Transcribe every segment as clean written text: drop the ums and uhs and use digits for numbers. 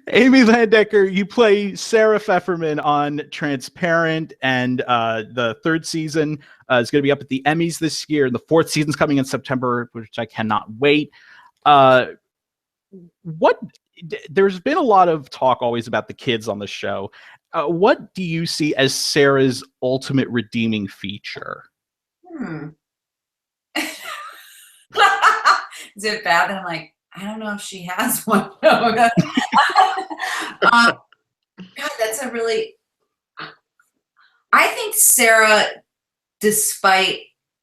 Amy Landecker, you play Sarah Pfefferman on Transparent, and the third season is going to be up at the Emmys this year. The fourth season's coming in September, which I cannot wait. There's been a lot of talk always about the kids on the show. What do you see as Sarah's ultimate redeeming feature? Is it bad that I'm like, I don't know if she has one. God, that's a really, I think Sarah, despite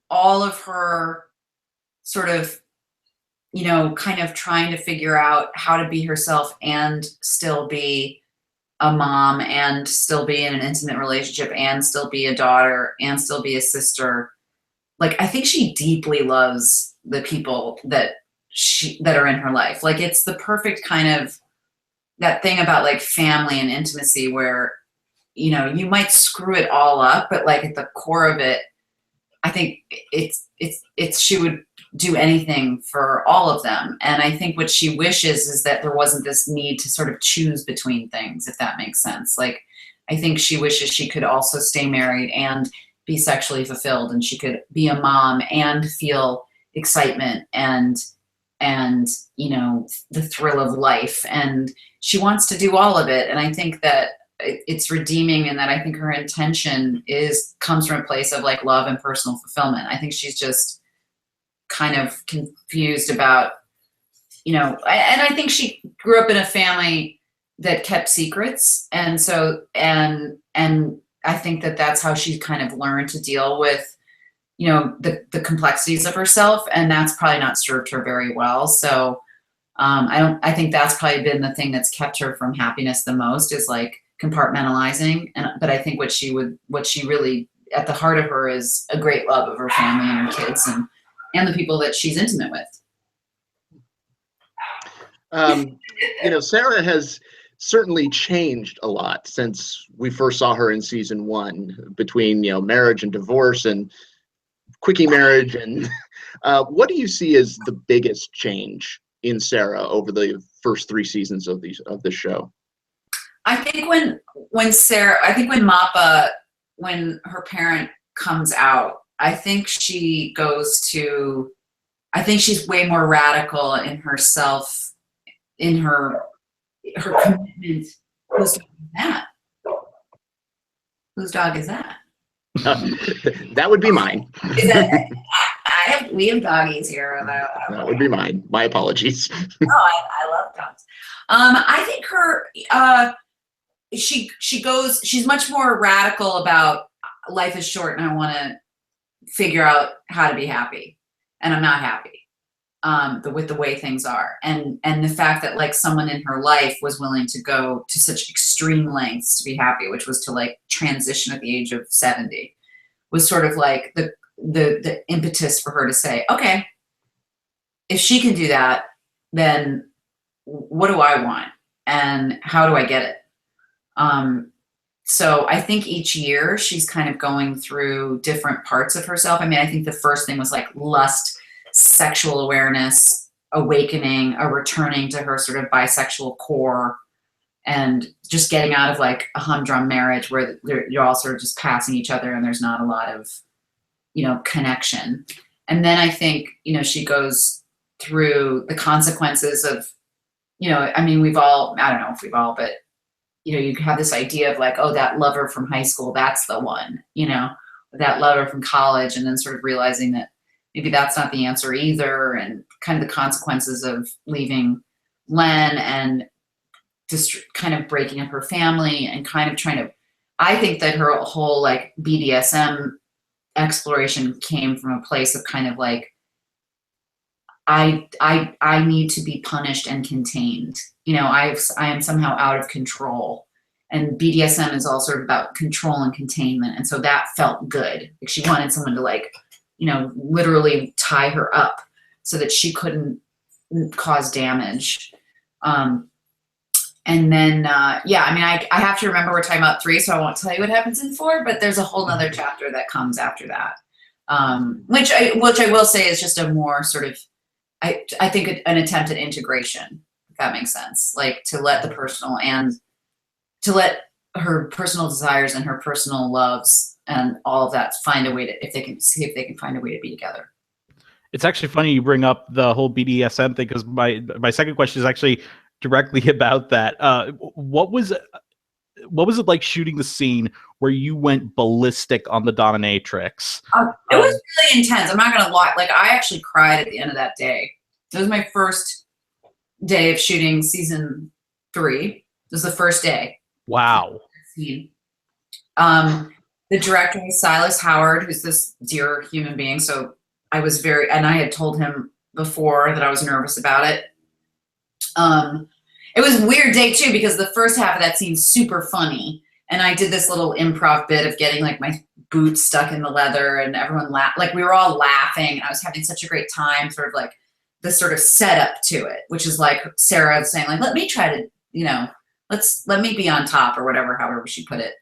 all of her sort of, you know, kind of trying to figure out how to be herself and still be a mom and still be in an intimate relationship and still be a daughter and still be a sister, like, I think she deeply loves the people that are in her life. Like, it's the perfect kind of that thing about like family and intimacy where, you know, you might screw it all up, but like at the core of it, I think it's she would do anything for all of them. And I think what she wishes is that there wasn't this need to sort of choose between things, if that makes sense. Like, I think she wishes she could also stay married and be sexually fulfilled, and she could be a mom and feel excitement and you know, the thrill of life, and she wants to do all of it. And I think that it's redeeming, and that I think her intention comes from a place of like love and personal fulfillment. I think she's just kind of confused about, you know, and I think she grew up in a family that kept secrets, and so and I think that that's how she kind of learned to deal with, you know, the complexities of herself, and that's probably not served her very well. So I think that's probably been the thing that's kept her from happiness the most, is like compartmentalizing. But I think what she really at the heart of her is a great love of her family and her kids and the people that she's intimate with. You know, Sarah has certainly changed a lot since we first saw her in season 1, between, you know, marriage and divorce and quickie marriage. And what do you see as the biggest change in Sarah over the first 3 seasons of this show? I think when Mappa, when her parent comes out, I think she's way more radical in herself, in her commitment. Whose dog is that? Whose dog is that? That would be mine. We have doggies here. That would be mine. My apologies. I love dogs. I think she's much more radical about life is short and I want to figure out how to be happy, and I'm not happy with the way things are, and the fact that like someone in her life was willing to go to such extreme lengths to be happy, which was to like transition at the age of 70, was sort of like the impetus for her to say, okay, if she can do that, then what do I want and how do I get it? So I think each year she's kind of going through different parts of herself. I mean, I think the first thing was like lust, sexual awareness, awakening, a returning to her sort of bisexual core, and just getting out of like a humdrum marriage where you're all sort of just passing each other and there's not a lot of, you know, connection. And then I think, you know, she goes through the consequences of, you know, I mean, I don't know if we've all, but, you know, you have this idea of like, oh, that lover from high school, that's the one, you know, that lover from college, and then sort of realizing that maybe that's not the answer either, and kind of the consequences of leaving Len and just kind of breaking up her family and kind of trying to, I think that her whole like BDSM exploration came from a place of kind of like, I need to be punished and contained. You know, I am somehow out of control, and BDSM is all sort of about control and containment. And so that felt good. Like she wanted someone to like, you know, literally tie her up so that she couldn't cause damage. And then, yeah, I mean, I have to remember we're talking about 3, so I won't tell you what happens in 4, but there's a whole nother chapter that comes after that. Which I will say is just a more sort of, I think an attempt at integration, if that makes sense. Like to let the personal and to let her personal desires and her personal loves and all of that find a way to, if they can find a way to be together. It's actually funny you bring up the whole BDSM thing, because my second question is actually directly about that. What was it like shooting the scene where you went ballistic on the dominatrix? It was really intense. I'm not gonna lie. Like I actually cried at the end of that day. It was my first day of shooting season 3. It was the first day. Wow. The director was Silas Howard, who's this dear human being. So I was and I had told him before that I was nervous about it. It was a weird day too, because the first half of that scene's super funny. And I did this little improv bit of getting like my boots stuck in the leather and everyone laughed. Like we were all laughing and I was having such a great time, sort of like the sort of setup to it, which is like Sarah saying like, let me try to, you know, let me be on top or whatever, however she put it.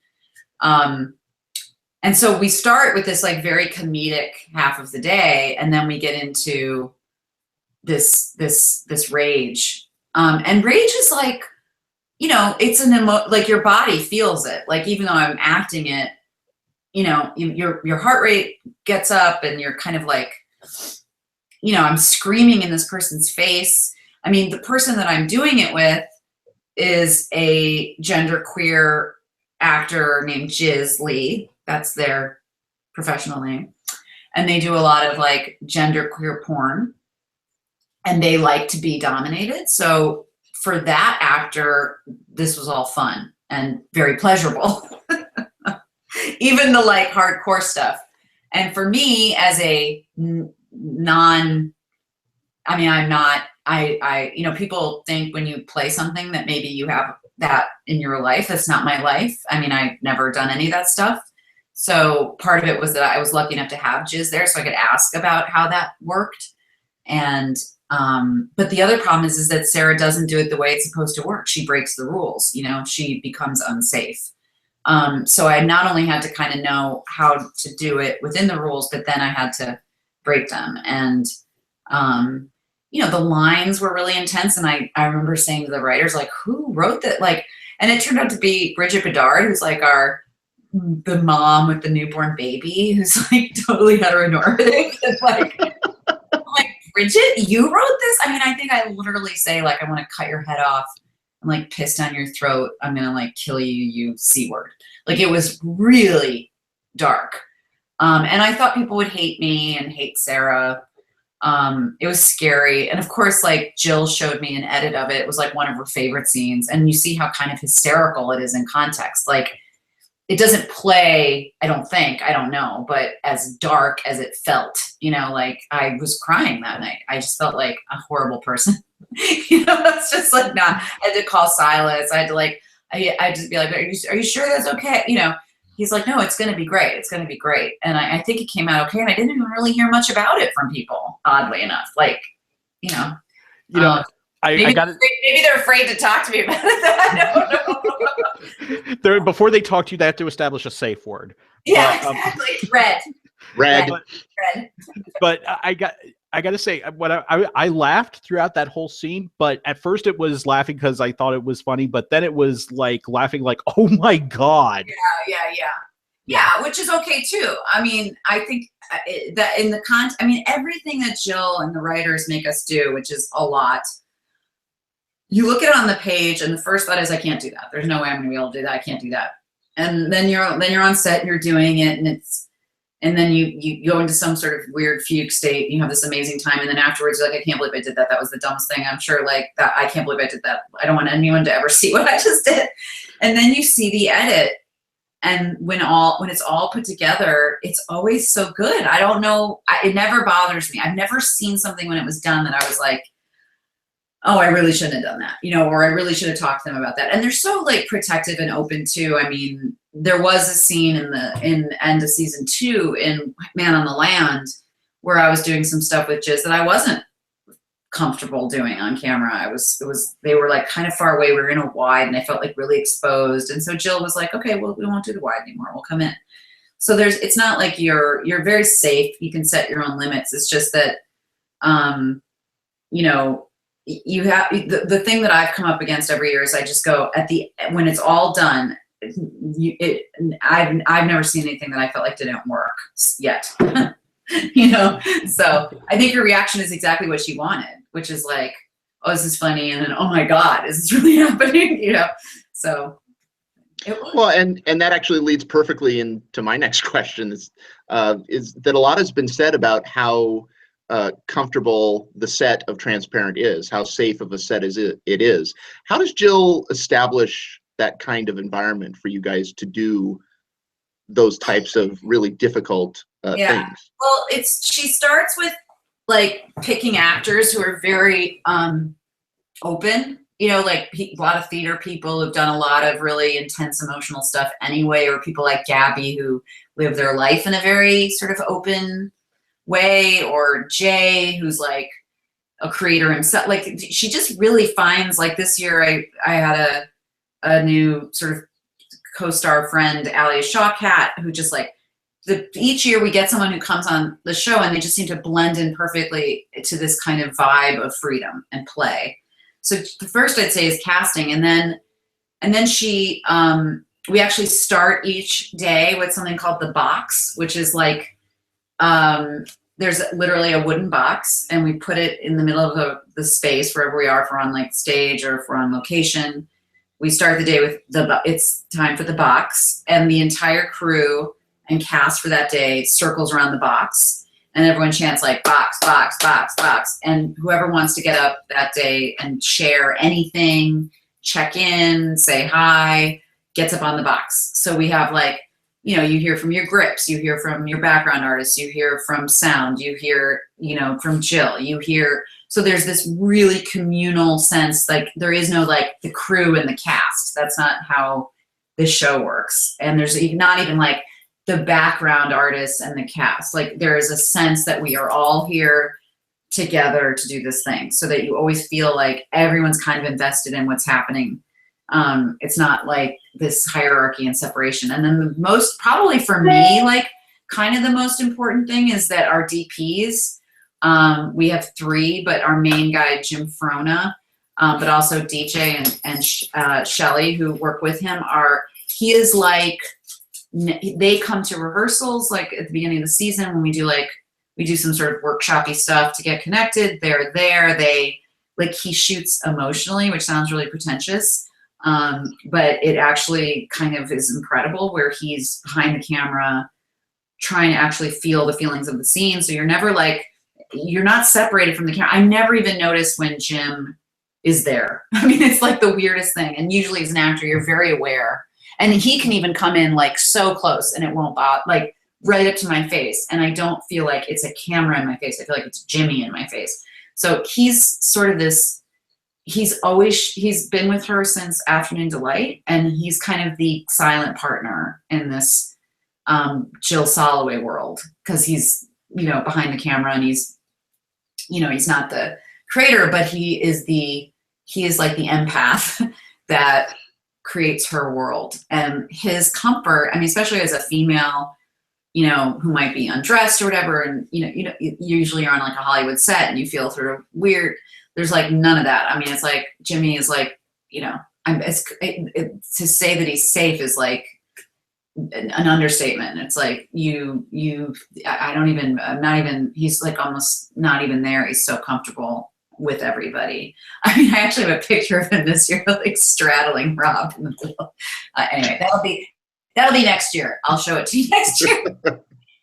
And so we start with this like very comedic half of the day. And then we get into this rage. And rage is like, you know, it's like your body feels it. Like, even though I'm acting it, you know, your heart rate gets up and you're kind of like, you know, I'm screaming in this person's face. I mean, the person that I'm doing it with is a genderqueer actor named Jiz Lee. That's their professional name. And they do a lot of like genderqueer porn and they like to be dominated. So for that actor, this was all fun and very pleasurable, even the like hardcore stuff. And for me as a you know, people think when you play something that maybe you have that in your life. That's not my life. I mean, I've never done any of that stuff. So part of it was that I was lucky enough to have Jiz there so I could ask about how that worked. And, but the other problem is that Sarah doesn't do it the way it's supposed to work. She breaks the rules, you know, she becomes unsafe. So I not only had to kind of know how to do it within the rules, but then I had to break them. And, you know, the lines were really intense. And I remember saying to the writers, like, who wrote that? Like, and it turned out to be Bridget Bedard, who's like the mom with the newborn baby, who's like totally heteronormative. And like, Bridget, you wrote this? I mean, I think I literally say like, I want to cut your head off. I'm like pissed down your throat. I'm going to like kill you, you C word. Like it was really dark. And I thought people would hate me and hate Sarah. It was scary. And of course, like Jill showed me an edit of it. It was like one of her favorite scenes. And you see how kind of hysterical it is in context. Like it doesn't play, I don't know, but as dark as it felt, you know, like I was crying that night. I just felt like a horrible person. You know, it's just like not, I had to call Silas. I had to like, I'd just be like, are you sure that's okay? You know, he's like, no, it's going to be great. It's going to be great. And I think it came out okay. And I didn't even really hear much about it from people, oddly enough. Like, you know, maybe they're afraid to talk to me about it. I don't know. Before they talk to you, they have to establish a safe word. Yeah, exactly. Red. But I got to say, what I laughed throughout that whole scene, but at first it was laughing because I thought it was funny, but then it was like laughing like, oh my God. Yeah, which is okay too. I mean, I think that in the I mean, everything that Jill and the writers make us do, which is a lot, you look at it on the page and the first thought is, I can't do that. There's no way I'm gonna be able to do that. I can't do that. And then you're on set and you're doing it and then you go into some sort of weird fugue state and you have this amazing time. And then afterwards, you're like, I can't believe I did that. That was the dumbest thing. I'm sure like that. I can't believe I did that. I don't want anyone to ever see what I just did. And then you see the edit. And when it's all put together, it's always so good. I don't know. It never bothers me. I've never seen something when it was done that I was like, oh, I really shouldn't have done that, you know, or I really should have talked to them about that. And they're so like protective and open too. I mean, there was a scene in end of season 2 in Man on the Land where I was doing some stuff with Jiz that I wasn't comfortable doing on camera. They were like kind of far away. We were in a wide and I felt like really exposed. And so Jill was like, okay, well, we won't do the wide anymore. We'll come in. So it's not like you're very safe. You can set your own limits. It's just that, you know, you have the thing that I've come up against every year is I just go when it's all done. I've never seen anything that I felt like didn't work yet. You know, so I think her reaction is exactly what she wanted, which is like, oh, this is funny, and then, oh my God, is this really happening? You know, so. Well, and that actually leads perfectly into my next question is that a lot has been said about how comfortable the set of Transparent is, how safe of a set it is. How does Jill establish that kind of environment for you guys to do those types of really difficult things? Well, she starts with like picking actors who are very open. You know, like a lot of theater people who've done a lot of really intense emotional stuff anyway, or people like Gabby who live their life in a very sort of open way, or Jay who's like a creator himself. Like she just really finds, like this year I had a new sort of co-star friend, Alia Shawkat, who just like each year we get someone who comes on the show and they just seem to blend in perfectly to this kind of vibe of freedom and play. So the first I'd say is casting, and then she we actually start each day with something called the box, which is like there's literally a wooden box, and we put it in the middle of the space wherever we are, if we're on like stage or if we're on location. We start the day with it's time for the box, and the entire crew and cast for that day circles around the box. And everyone chants like box, box, box, box. And whoever wants to get up that day and share anything, check in, say hi, gets up on the box. So we have like, you know, you hear from your grips, you hear from your background artists, you hear from sound, you hear, you know, from Jill, you hear. So there's this really communal sense, like there is no like the crew and the cast. That's not how this show works. And there's not even like the background artists and the cast. Like there is a sense that we are all here together to do this thing, so that you always feel like everyone's kind of invested in what's happening. It's not like this hierarchy and separation. And then the most, probably for me, like kind of the most important thing is that our DPs, we have 3, but our main guy, Jim Frona, but also DJ and Shelly, who work with him, he is like, they come to rehearsals like at the beginning of the season when we do some sort of workshopy stuff to get connected. They're there. They like, he shoots emotionally, which sounds really pretentious, but it actually kind of is incredible, where he's behind the camera trying to actually feel the feelings of the scene. So you're never like, you're not separated from the camera. I never even noticed when Jim is there. I mean, it's like the weirdest thing. And usually as an actor, you're very aware. And he can even come in like so close and it won't bother, like right up to my face. And I don't feel like it's a camera in my face. I feel like it's Jimmy in my face. So he's sort of this, he's been with her since Afternoon Delight. And he's kind of the silent partner in this Jill Soloway world. Cause he's, you know, behind the camera, and he's, you know, he's not the creator, but he is like the empath that creates her world. And his comfort, I mean, especially as a female, you know, who might be undressed or whatever, and you know, usually you're on like a Hollywood set and you feel sort of weird. There's like none of that. I mean, it's like Jimmy is like, you know, to say that he's safe is like an understatement. It's like I'm not even, he's like almost not even there. He's so comfortable with everybody. I mean, I actually have a picture of him this year, like straddling Rob in the middle. Anyway, that'll be next year. I'll show it to you next year.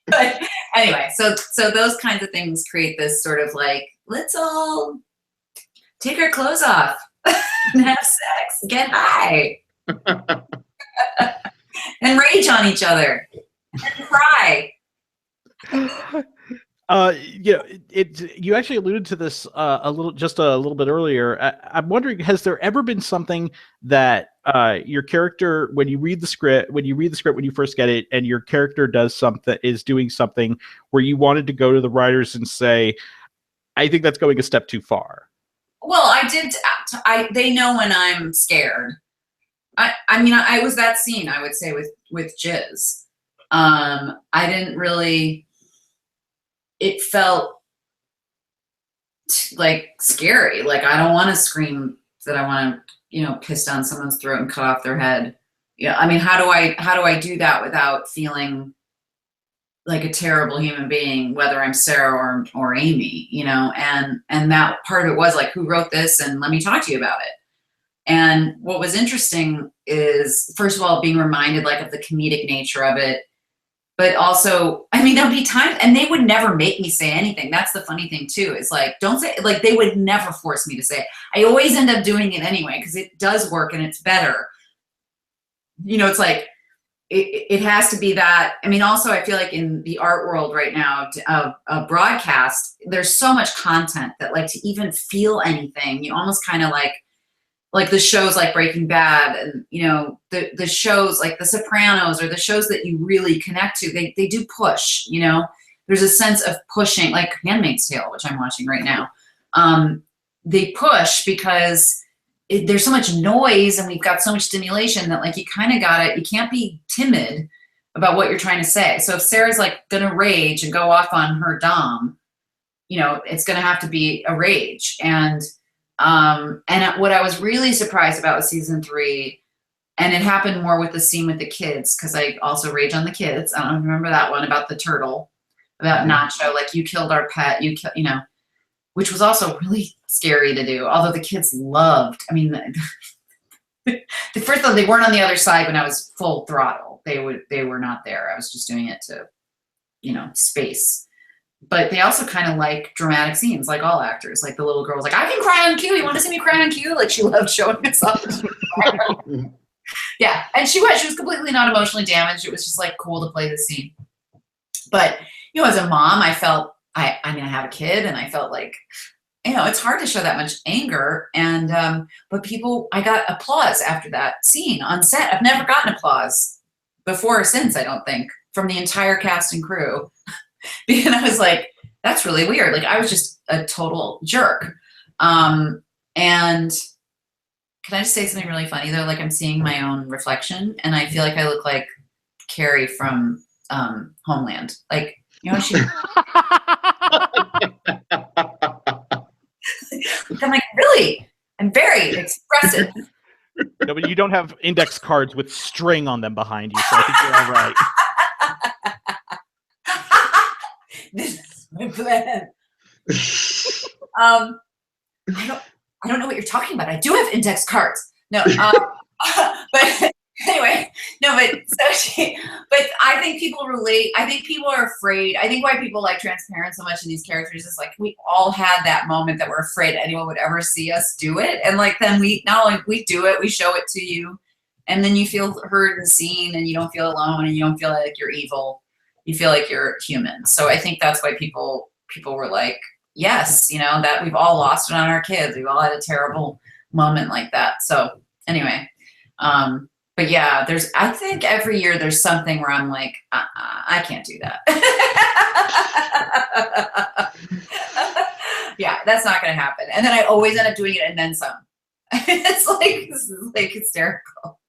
But anyway, so those kinds of things create this sort of like, let's all take our clothes off and have sex, get high, and rage on each other and cry. You actually alluded to this a little bit earlier. I'm wondering, has there ever been something that your character, when you read the script, when you first get it, and your character is doing something where you wanted to go to the writers and say, I think that's going a step too far? Well, I did. They know when I'm scared. I mean, I was that scene, I would say, with Jizz. I didn't really. It felt like scary. Like, I don't want to scream that I want to, you know, piss down someone's throat and cut off their head. Yeah. I mean, how do I do that without feeling like a terrible human being, whether I'm Sarah or Amy, you know? And that part of it was like, who wrote this? And let me talk to you about it. And what was interesting is, first of all, being reminded like of the comedic nature of it, but also, I mean, there'll be times, and they would never make me say anything. That's the funny thing too, is like, don't say, like, they would never force me to say it. I always end up doing it anyway, because it does work and it's better. You know, it's like, it has to be that. I mean, also, I feel like in the art world right now of broadcast, there's so much content that like to even feel anything, you almost kind of like the shows like Breaking Bad and, you know, the shows like The Sopranos, or the shows that you really connect to, they do push, you know, there's a sense of pushing, like Handmaid's Tale, which I'm watching right now. They push because there's so much noise and we've got so much stimulation that like, you kind of got it. You can't be timid about what you're trying to say. So if Sarah's like going to rage and go off on her dom, you know, it's going to have to be a rage. And what I was really surprised about with season 3, and it happened more with the scene with the kids, because I also rage on the kids. I don't remember that one about the turtle, about Nacho, like, you killed our pet, you know, which was also really scary to do. Although the kids loved, I mean, the first though, they weren't on the other side when I was full throttle. They were not there. I was just doing it to, you know, space. But they also kind of like dramatic scenes, like all actors. Like the little girl was like, I can cry on cue. You want to see me cry on cue? Like, she loved showing us up. Yeah, and she was completely not emotionally damaged. It was just like cool to play the scene. But, you know, as a mom, I felt, I mean, I have a kid, and I felt like, you know, it's hard to show that much anger. And, but I got applause after that scene on set. I've never gotten applause before or since, I don't think, from the entire cast and crew. Because I was like, that's really weird. Like, I was just a total jerk. And can I just say something really funny though? Like, I'm seeing my own reflection, and I feel like I look like Carrie from Homeland. Like, you know, she. I'm like, really? I'm very expressive. No, but you don't have index cards with string on them behind you, so I think you're all right. This is my plan. I don't know what you're talking about. I do have index cards. No, but anyway, no, but I think people relate. I think people are afraid. I think why people like Transparent so much in these characters is like, we all had that moment that we're afraid anyone would ever see us do it. And like, then we not only we do it, we show it to you, and then you feel heard and seen, and you don't feel alone, and you don't feel like you're evil. You feel like you're human. So I think that's why people were like, yes, you know, that we've all lost it on our kids. We've all had a terrible moment like that. So anyway, but yeah, I think every year there's something where I'm like, I can't do that. Yeah, that's not going to happen. And then I always end up doing it and then some. This is like hysterical.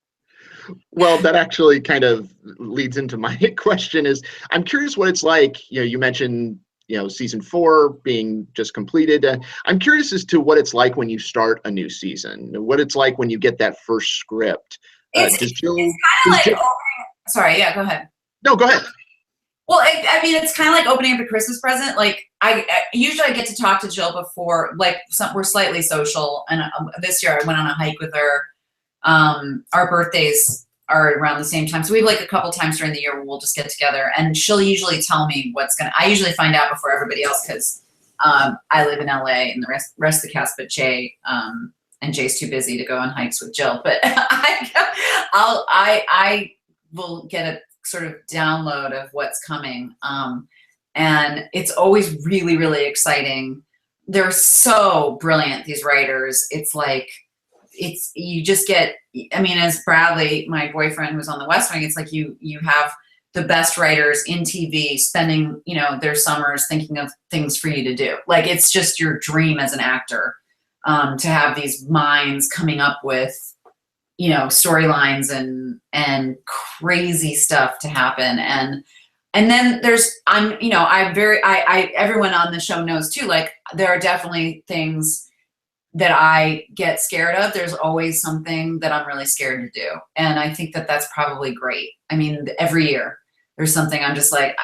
Well, that actually kind of leads into my question is, I'm curious what it's like. You know, you mentioned, you know, season 4 being just completed. I'm curious as to what it's like when you start a new season, what it's like when you get that first script. It's kind of like, sorry, yeah, go ahead. No, go ahead. Well, I mean, it's kind of like opening up a Christmas present. Like, I usually get to talk to Jill before, like, we're slightly social, and this year I went on a hike with her. Our birthdays are around the same time, so we have like a couple times during the year where we'll just get together, and she'll usually tell me I usually find out before everybody else, because I live in LA, and the rest of the cast but Jay, and Jay's too busy to go on hikes with Jill, but I will get a sort of download of what's coming, and it's always really, really exciting. They're so brilliant, these writers. It's like, you just get, I mean, as Bradley, my boyfriend who's on the West Wing, it's like you have the best writers in TV spending, you know, their summers thinking of things for you to do. Like, it's just your dream as an actor, to have these minds coming up with, you know, storylines and crazy stuff to happen. And and then everyone on the show knows too, like there are definitely things that I get scared of. There's always something that I'm really scared to do. And I think that that's probably great. I mean, every year there's something I'm just like,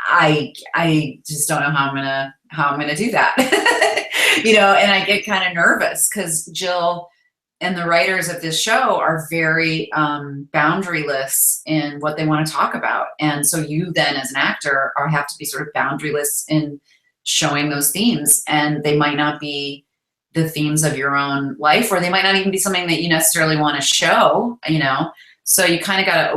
I just don't know how I'm gonna do that. And I get kind of nervous because Jill and the writers of this show are very boundaryless in what they want to talk about. And so you then as an actor have to be sort of boundaryless in showing those themes, and they might not be the themes of your own life, or they might not even be something that you necessarily want to show, so you kind of got to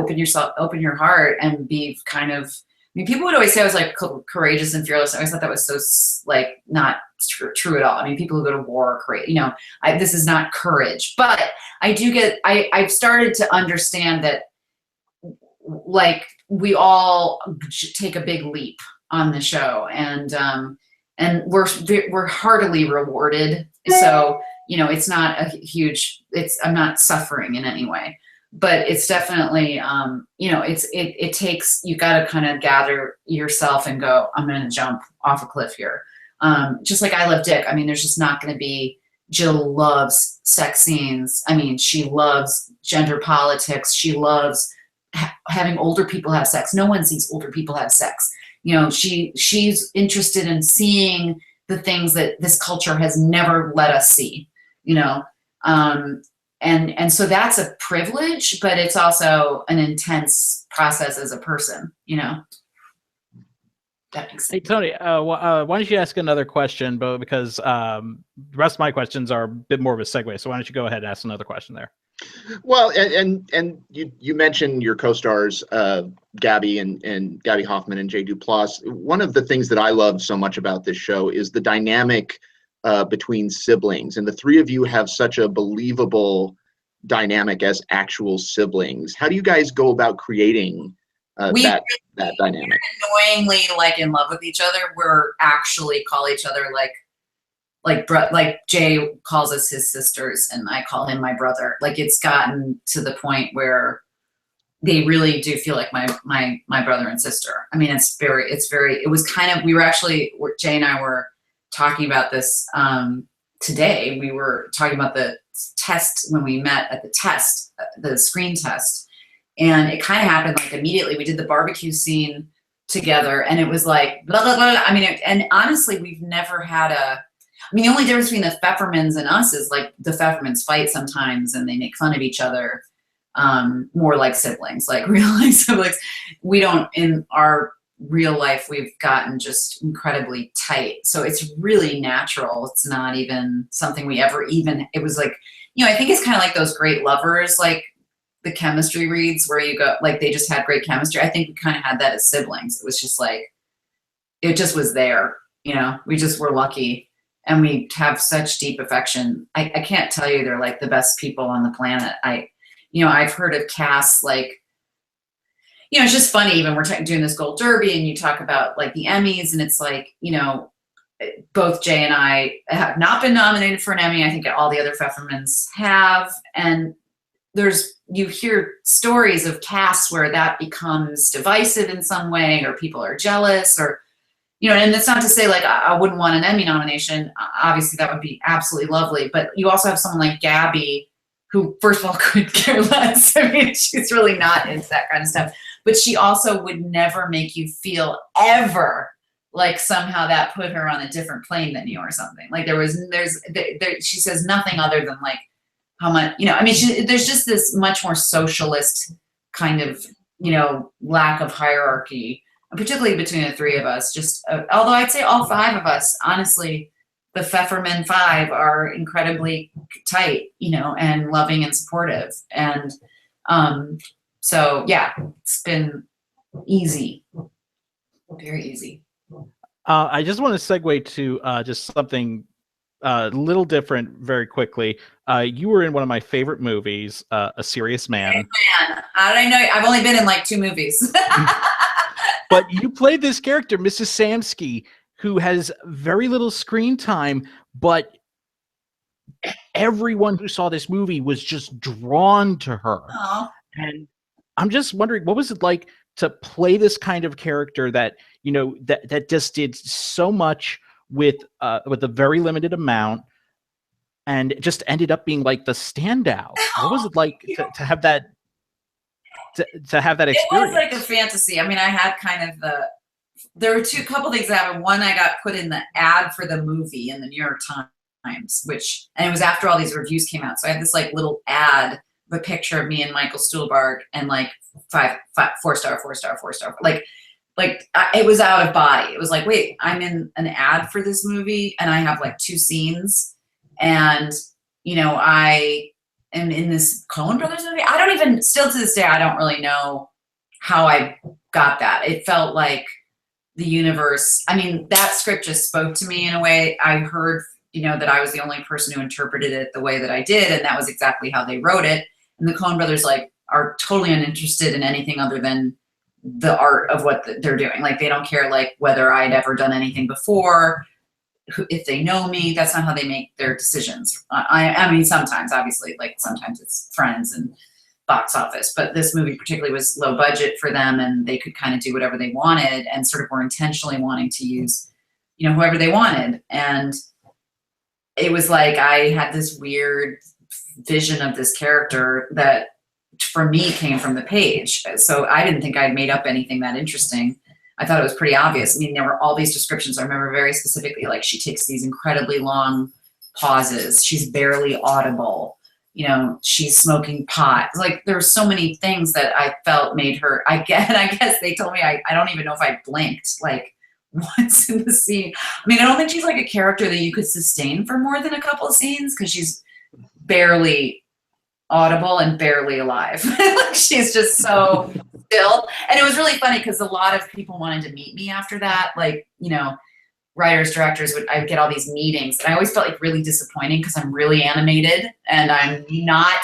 open your heart and be kind of, people would always say I was like courageous and fearless. I always thought that was so like not true at all. I mean, people who go to war are courageous, this is not courage, but I've started to understand that like we all take a big leap on the show, and we're heartily rewarded. So, it's not a huge, I'm not suffering in any way, but it's definitely, it takes, you got to kind of gather yourself and go, I'm going to jump off a cliff here. Just like I Love Dick. I mean, there's just not going to be, Jill loves sex scenes. I mean, she loves gender politics. She loves having older people have sex. No one sees older people have sex. She's interested in seeing the things that this culture has never let us see, and so that's a privilege, but it's also an intense process as a person, That makes sense. Hey, Tony, why don't you ask another question, but because the rest of my questions are a bit more of a segue, so why don't you go ahead and ask another question there? Well, and you mentioned your co-stars, Gabby and Gabby Hoffman and Jay Duplass. One of the things that I love so much about this show is the dynamic between siblings, and the three of you have such a believable dynamic as actual siblings. How do you guys go about creating that dynamic? Annoyingly, like in love with each other. We're actually call each other like Jay calls us his sisters and I call him my brother. Like it's gotten to the point where they really do feel like my brother and sister. I mean, it was kind of, Jay and I were talking about this today. We were talking about the test when we met at the screen test. And it kind of happened like immediately. We did the barbecue scene together and it was like, blah, blah, blah. I mean, and honestly, we've never had the only difference between the Pfeffermans and us is like the Pfeffermans fight sometimes and they make fun of each other, more like siblings, like real life siblings. We don't, in our real life, we've gotten just incredibly tight. So it's really natural. It's not even something we ever it was like, I think it's kind of like those great lovers, like the chemistry reads where you go, like they just had great chemistry. I think we kind of had that as siblings. It was just like, it just was there, we just were lucky. And we have such deep affection. I can't tell you they're like the best people on the planet. I've heard of casts like, it's just funny. Even we're doing this Gold Derby and you talk about like the Emmys and it's like, both Jay and I have not been nominated for an Emmy. I think all the other Pfeffermans have. And you hear stories of casts where that becomes divisive in some way or people are jealous or, and it's not to say like I wouldn't want an Emmy nomination. Obviously, that would be absolutely lovely. But you also have someone like Gabby, who, first of all, could care less. I mean, she's really not into that kind of stuff. But she also would never make you feel ever like somehow that put her on a different plane than you or something. Like she says nothing other than like how much, there's just this much more socialist kind of, lack of hierarchy. Particularly between the three of us, although I'd say all five of us, honestly, the Pfefferman five are incredibly tight, and loving and supportive. And so, yeah, it's been easy, very easy. I just want to segue to just something a little different very quickly. You were in one of my favorite movies, A Serious Man. How did I know? I've only been in like 2 movies. But you played this character, Mrs. Samsky, who has very little screen time, but everyone who saw this movie was just drawn to her. Aww. And I'm just wondering, what was it like to play this kind of character that, you know, that just did so much with a very limited amount, and it just ended up being like the standout. What was it like to have that to have that experience? It was like a fantasy. I mean, I had kind of there were couple things that happened. One, I got put in the ad for the movie in the New York Times, and it was after all these reviews came out. So I had this like little ad, a picture of me and Michael Stuhlbarg, and like 4-star, 4-star, 4-star. Like it was out of body. It was like, wait, I'm in an ad for this movie and I have like 2 scenes, and you know, I am in this Coen Brothers movie. I don't even, still to this day, I don't really know how I got that. It felt like the universe, I mean, that script just spoke to me in a way. I heard, you know, that I was the only person who interpreted it the way that I did, and that was exactly how they wrote it. And the Coen Brothers like are totally uninterested in anything other than the art of what they're doing. Like they don't care like whether I'd ever done anything before, if they know me. That's not how they make their decisions. I mean, sometimes obviously, like sometimes it's friends and box office, but this movie particularly was low budget for them, and they could kind of do whatever they wanted, and sort of were intentionally wanting to use, you know, whoever they wanted. And it was like I had this weird vision of this character that for me came from the page. So I didn't think I'd made up anything that interesting. I thought it was pretty obvious. I mean, there were all these descriptions. I remember very specifically, like she takes these incredibly long pauses. She's barely audible. You know, she's smoking pot. Like there were so many things that I felt made her, I guess they told me, I don't even know if I blinked like once in the scene. I mean, I don't think she's like a character that you could sustain for more than a couple of scenes, because she's barely audible and barely alive. Like she's just so still. And it was really funny because a lot of people wanted to meet me after that. Like, you know, writers, directors, I'd get all these meetings, and I always felt like really disappointing because I'm really animated and I'm not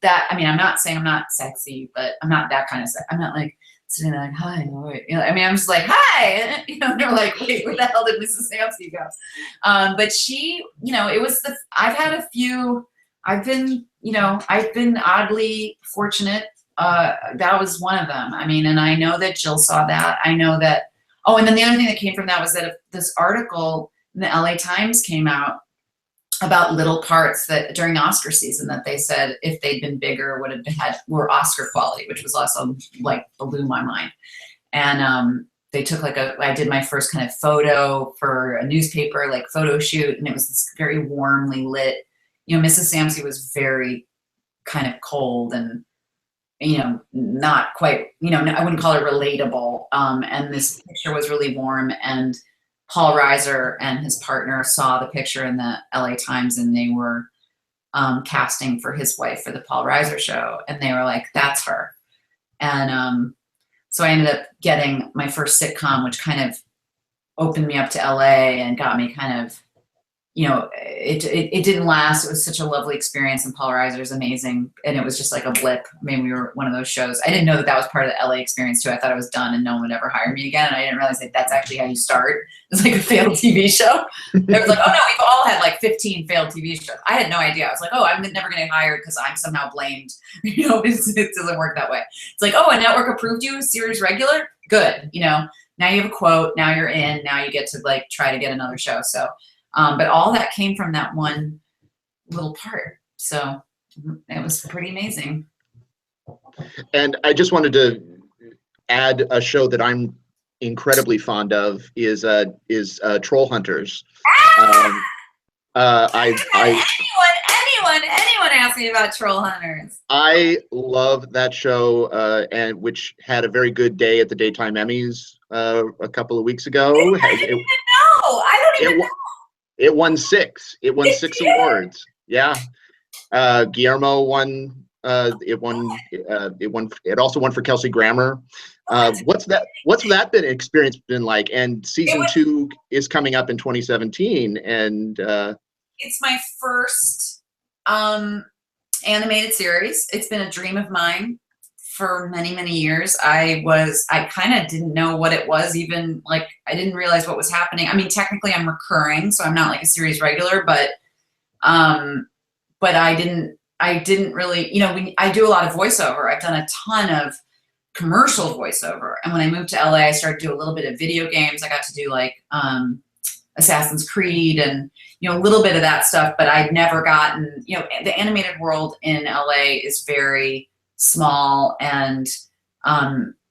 that, I mean, I'm not saying I'm not sexy, but I'm not that kind of sex. I'm not like sitting there like, hi, all right. You know, I mean, I'm just like, hi, you know, they're like, wait, where the hell did Mrs. Samsey go? But she, you know, it was I've had a few, I've been oddly fortunate. That was one of them. I mean, and I know that Jill saw that. I know that, oh, and then the other thing that came from that was that this article in the LA Times came out about little parts that during Oscar season that they said if they'd been bigger were Oscar quality, which was also like blew my mind. And they took like I did my first kind of photo for a newspaper, like photo shoot, and it was this very warmly lit, you know, Mrs. Samsey was very kind of cold and, you know, not quite, you know, I wouldn't call her relatable. And this picture was really warm, and Paul Reiser and his partner saw the picture in the LA Times, and they were casting for his wife for the Paul Reiser show. And they were like, that's her. And so I ended up getting my first sitcom, which kind of opened me up to LA and got me kind of, you know, it didn't last. It was such a lovely experience, and Paul Reiser is amazing. And it was just like a blip. I mean, we were one of those shows. I didn't know that was part of the LA experience too. I thought it was done and no one would ever hire me again. And I didn't realize that that's actually how you start. It's like a failed TV show. It was like, oh no, we've all had like 15 failed TV shows. I had no idea. I was like, oh, I'm never going to get hired because I'm somehow blamed. You know, it doesn't work that way. It's like, oh, a network approved you series regular? Good. You know, now you have a quote, now you're in, now you get to like try to get another show. So, but all that came from that one little part. So it was pretty amazing. And I just wanted to add a show that I'm incredibly fond of is Troll Hunters. Anyone ask me about Troll Hunters? I love that show, and which had a very good day at the Daytime Emmys a couple of weeks ago. I don't even know. It won 6. It won 6 awards. Yeah, Guillermo won. It also won for Kelsey Grammer. What's that experience been like? And season 2 is coming up in 2017, and it's my first animated series. It's been a dream of mine for many, many years. I kind of didn't know what it was, even like I didn't realize what was happening. I mean, technically I'm recurring, so I'm not like a series regular, but I didn't really, you know, I do a lot of voiceover. I've done a ton of commercial voiceover. And when I moved to LA, I started to do a little bit of video games. I got to do like Assassin's Creed and, you know, a little bit of that stuff, but I'd never gotten, you know, the animated world in LA is very small and,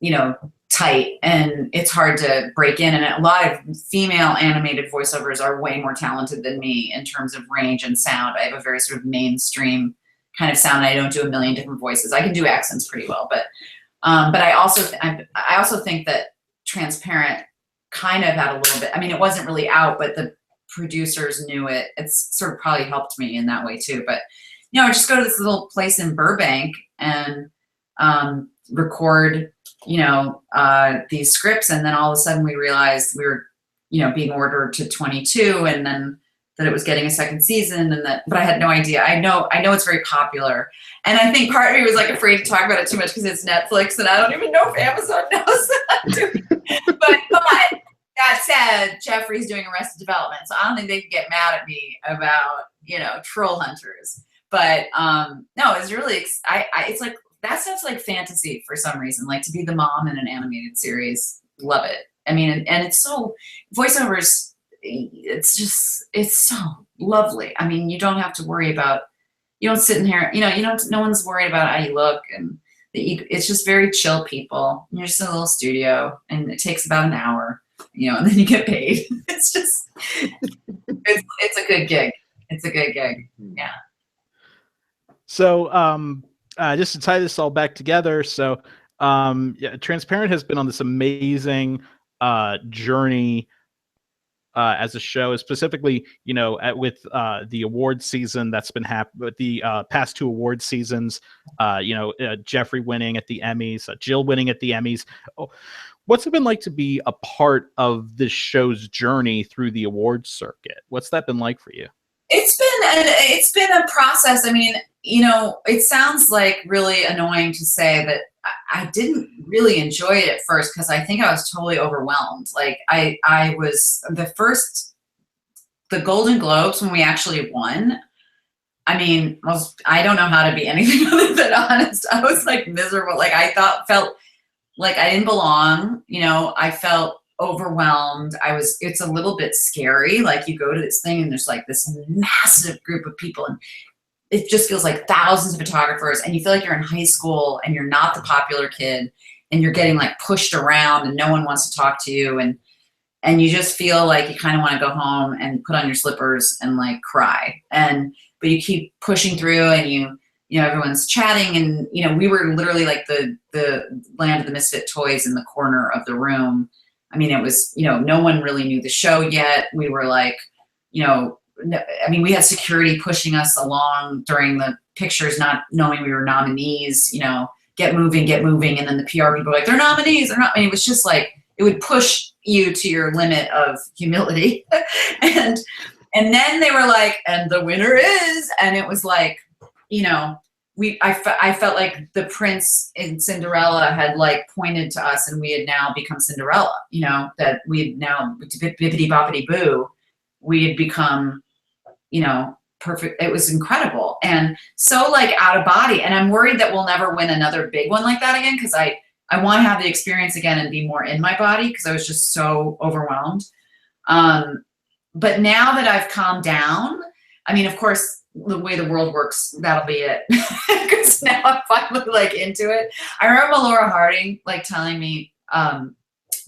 you know, tight, and it's hard to break in. And a lot of female animated voiceovers are way more talented than me in terms of range and sound. I have a very sort of mainstream kind of sound. I don't do a million different voices. I can do accents pretty well, but I also think that Transparent kind of had a little bit, I mean, it wasn't really out, but the producers knew it. It's sort of probably helped me in that way too. But, you know, I just go to this little place in Burbank and record, you know, these scripts. And then all of a sudden we realized we were, you know, being ordered to 22, and then that it was getting a second season, and that, but I had no idea. I know it's very popular. And I think part of me was like afraid to talk about it too much because it's Netflix and I don't even know if Amazon knows that. But that said, Jeffrey's doing Arrested Development, so I don't think they can get mad at me about, you know, Troll Hunters. But no, it's really, it's like, that sounds like fantasy for some reason, like to be the mom in an animated series. Love it. I mean, and it's so, voiceovers, it's so lovely. I mean, you don't have to worry about, you don't sit in here, you know, no one's worried about how you look, and it's just very chill people. You're just in a little studio and it takes about an hour, you know, and then you get paid. It's just, it's a good gig. It's a good gig. Yeah. So, just to tie this all back together. So, yeah, Transparent has been on this amazing journey as a show, specifically, you know, with the award season that's been happening with the past 2 award seasons, you know, Jeffrey winning at the Emmys, Jill winning at the Emmys. Oh, what's it been like to be a part of this show's journey through the awards circuit? What's that been like for you? It's been a process. I mean, you know, it sounds like really annoying to say, but I didn't really enjoy it at first because I think I was totally overwhelmed. Like I was the Golden Globes when we actually won. I mean, I don't know how to be anything other than honest. I was like miserable. Like felt like I didn't belong. You know, I felt overwhelmed. It's a little bit scary. Like you go to this thing and there's like this massive group of people and it just feels like thousands of photographers, and you feel like you're in high school and you're not the popular kid and you're getting like pushed around and no one wants to talk to you. And you just feel like you kind of want to go home and put on your slippers and like cry. But you keep pushing through and you know, everyone's chatting, and, you know, we were literally like the Land of the Misfit Toys in the corner of the room. I mean, it was, you know, no one really knew the show yet. We were like, you know, I mean, we had security pushing us along during the pictures, not knowing we were nominees, you know, get moving. And then the PR people were like, they're nominees. They're not. I mean, it was just like, it would push you to your limit of humility. and then they were like, and the winner is, and it was like, you know, I felt like the prince in Cinderella had like pointed to us and we had now become Cinderella, you know, that we had now, bippity boppity boo, we had become, you know, perfect. It was incredible. And so like out of body. And I'm worried that we'll never win another big one like that again, because I want to have the experience again and be more in my body, because I was just so overwhelmed. But now that I've calmed down, I mean, of course, the way the world works, that'll be it. Because now I'm finally like into it. I remember Laura Harding telling me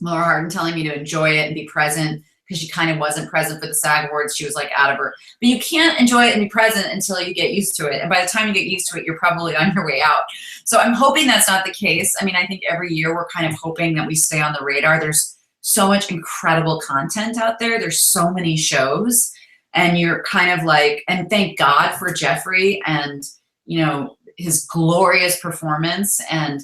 to enjoy it and be present, because she kind of wasn't present for the SAG Awards. She was like out of her, but you can't enjoy it and be present until you get used to it. And by the time you get used to it, you're probably on your way out. So I'm hoping that's not the case. I mean, I think every year we're kind of hoping that we stay on the radar. There's so much incredible content out there. There's so many shows, and you're kind of like, and thank God for Jeffrey and, you know, his glorious performance, and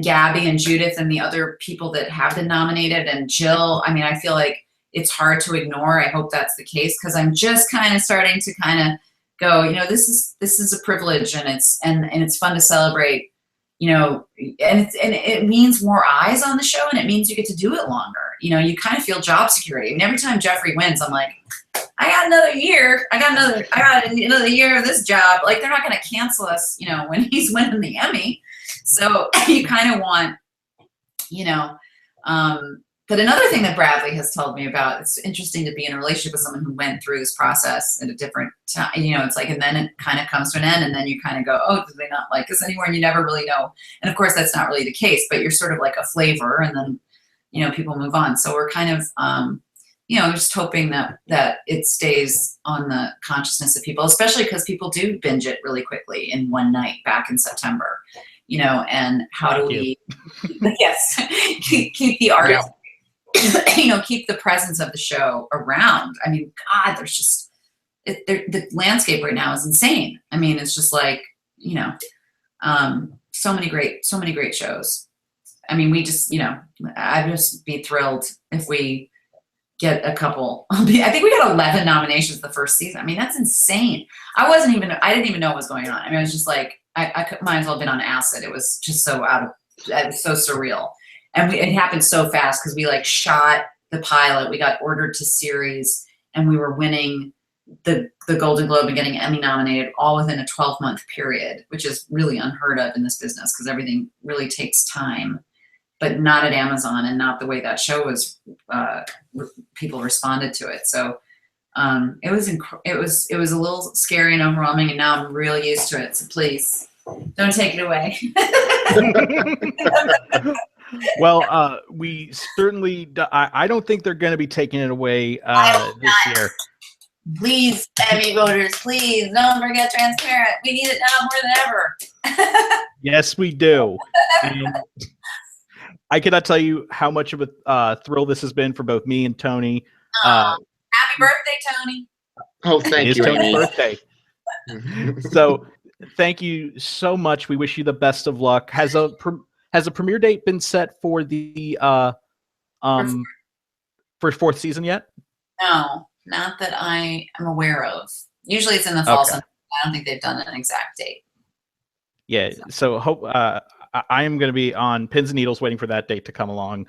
Gabby and Judith and the other people that have been nominated, and Jill. I mean, I feel like it's hard to ignore. I hope that's the case, because I'm just kind of starting to kind of go, you know, this is a privilege, and it's fun to celebrate, you know, and it means more eyes on the show, and it means you get to do it longer. You know, you kind of feel job security. I mean, every time Jeffrey wins, I'm like, I got another year. I got another year of this job. Like, they're not going to cancel us, you know, when he's winning the Emmy. So you kind of want, you know, but another thing that Bradley has told me about, it's interesting to be in a relationship with someone who went through this process at a different time, you know, it's like, and then it kind of comes to an end, and then you kind of go, oh, do they not like us anymore? And you never really know. And of course, that's not really the case, but you're sort of like a flavor, and then, you know, people move on. So we're kind of, you know, just hoping that it stays on the consciousness of people, especially because people do binge it really quickly in one night back in September, you know, and how do we, yes, keep the art, you know, keep the presence of the show around. I mean, God, there's just, the landscape right now is insane. I mean, it's just like, you know, so many great shows. I mean, we just, you know, I'd just be thrilled if we get a couple. I think we got 11 nominations the first season. I mean, that's insane. I didn't even know what was going on. I mean, I was just like, I might as well have been on acid. It was just so it was so surreal. And it happened so fast because we like shot the pilot, we got ordered to series, and we were winning the Golden Globe and getting Emmy nominated all within a 12-month period, which is really unheard of in this business because everything really takes time, but not at Amazon and not the way that show was, people responded to it. So it was a little scary and overwhelming, and now I'm really used to it. So please don't take it away. Well, we certainly, I don't think they're going to be taking it away this year. Please, Emmy voters, please don't forget Transparent. We need it now more than ever. Yes, we do. And I cannot tell you how much of a thrill this has been for both me and Tony. Happy birthday, Tony. Oh, thank you, Tony's Amy. birthday. So thank you so much. We wish you the best of luck. Has a premiere date been set for the for fourth season yet? No, not that I am aware of. Usually it's in the fall. Okay. I don't think they've done an exact date. Yeah. So hope I am going to be on pins and needles waiting for that date to come along.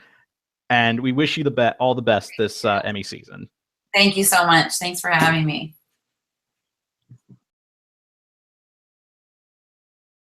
And we wish you all the best this Emmy season. Thank you so much. Thanks for having me.